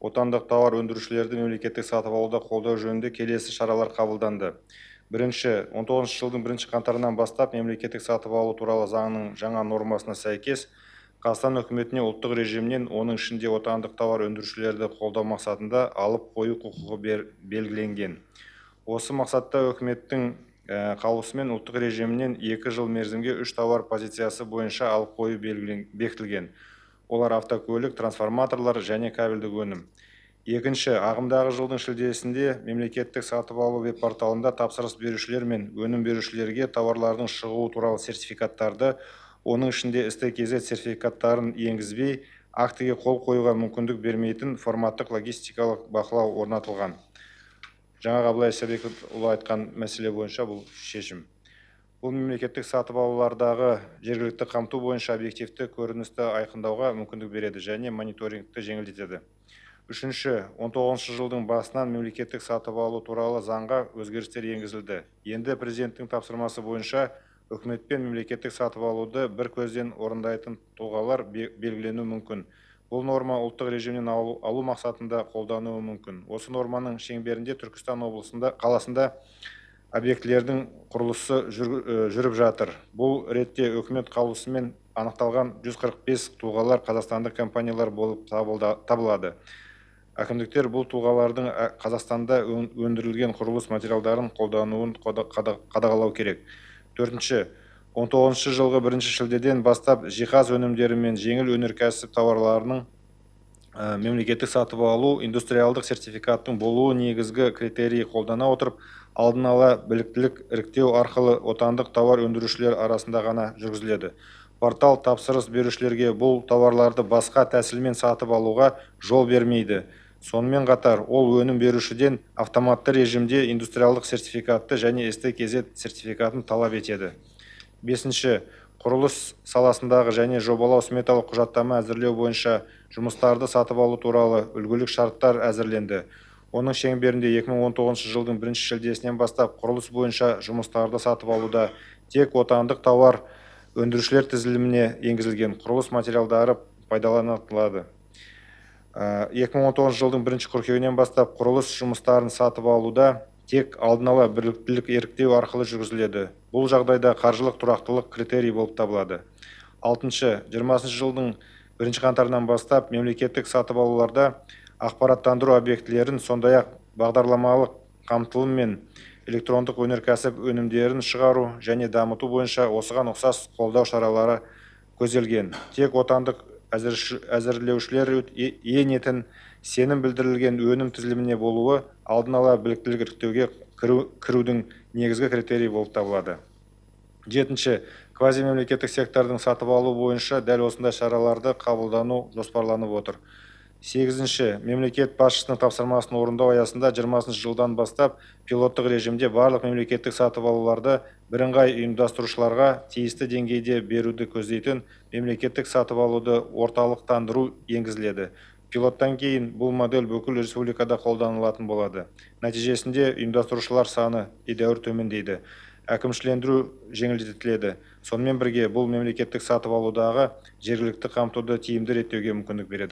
отандық тауар өндірушілерді мемлекеттік сатып алуда қолдау жөнінде келесі шаралар қабылданды. Бірінші, 19 жылдың 1 қаңтарынан бастап мемлекеттік сатып алу туралы заңның жаңа нормасына сәйкес Қазақстан үкіметіне ұлттық режимнен, оның ішінде отандық тауар өндірушілерді қолдау мақсатында алып қою құқығы белгіленген. Осы мақсатта үкіметтің қаулысымен ұлттық режимнен 2 жыл мерзімге 3 тауар позициясы бойынша алып қою бекітілген. Олар автокөлік, трансформаторлар және кабельдік өнім. Екінші, ағымдағы жылдың шілдесінде мемлекеттік сатып алу веб-порталында тапсырыс берушілер мен өнім берушілерге тауарлардың шығуы туралы сертификаттарды, оның ішінде СТКЗ сертификаттарын енгізбей, актіге қол қоюға мүмкіндік бермейтін форматтық логистикалық бақылау орнатылған. Жаңа Абылай Исабекұлы айтқан мәселе бойынша бұл шешім. Бұл мемлекеттік сатып алулардағы жергілікті қамту бойынша объективті көріністі айқындауға мүмкіндік береді және мониторингті жеңілдетеді. Үшінші, 19 жылдың басынан мемлекеттік сатып алу туралы заңға өзгерістер енгізілді. Енді президенттің тапсырмасы бойынша үкімет пен мемлекеттік сатып алуды бір көзден орындайтын тұлғалар белгіленуі мүмкін. Бұл норма ұлттық режимнен алу мақсатында қолдануы мүмкін. Осы норманың шеңберінде Түркістан қаласында объектілердің құрылысы жүріп жатыр. Бұл ретте үкімет қаулысымен анықталған 145 тұлғалар қазақстандық компаниялар болып табылады. Әкімдіктер бұл тұлғалардың Қазақстанда өндірілген құрылыс материалдарын қолдануын қадағалау керек. Төртінші, 19 жылғы 1 шілдеден бастап жиһаз өнімдері мен жеңіл өнеркәсіп тауарларының мемлекеттік сатып алу индустриалдық сертификаттың болуы негізгі критерий қолдана отырып, алдын ала біліктілік іріктеу арқылы отандық тауар өндірушілер арасында ғана жүргізіледі. Портал тапсырыс берушілерге бұл тауарларды басқа тәсілмен сатып алуға жол бермейді. Сонымен қатар, ол өнім берушіден автоматты режимде индустриалдық сертификатты және СТКЗ сертификатын талап етеді. Бесінші, құрылыс саласындағы және жобалау сметалық құжаттама әзірлеу бойынша жұмыстарды сатып алу туралы үлгілік шарттар әзірленді. Оның шеңберінде 2019 жылдың 1 шілдесінен бастап құрылыс бойынша жұмыстарды сатып алуда тек отандық тауар өндірушілер тізіліміне енгізілген құрылыс материалдары пайдаланылады. 2019 жылдың 1 қыркүйегінен бастап құрылыс жұмыстарын сатып алуда тек алдын ала біліктілік іріктеу арқылы жүргізіледі. Бұл жағдайда қаржылық тұрақтылық критерий болып табылады. 20 жылдың 1 қаңтарынан бастап мемлекеттік сатып алуларда ақпараттандыру объектілерін, сондай-ақ бағдарламалық қамтылым мен электрондық өнеркәсіп өнімдерін шығару және дамыту бойынша осыған ұқсас қолдау шаралары көзделген. Тек отандық әзірлеушілер енетін сенім білдірілген өнім тізіліміне болуы алдын ала біліктілік іріктеуге кірудің негізгі критерий болып табылады. Жетінші, квазимемлекеттік сектордың сатып алу бойынша дәл осындай шараларды қабылдану жоспарланып отыр. 8-ші, мемлекет басшысының тапсырмасын орындау аясында 20 жылдан бастап пилоттық режимде барлық мемлекеттік сатып алуларды бірыңғай ұйымдастырушыларға тиісті деңгейде беруді көздейтін мемлекеттік сатып алуды орталықтандыру енгізіледі. Пилоттан кейін бұл модель бүкіл республикада қолданылатын болады. Нәтижесінде ұйымдастырушылар саны едәуір төмендейді. Әкімшілендіру жеңілдетіледі. Сонымен бірге бұл мемлекеттік сатып алудағы жергілікті қамтуды тиімді реттеуге мүмкіндік береді.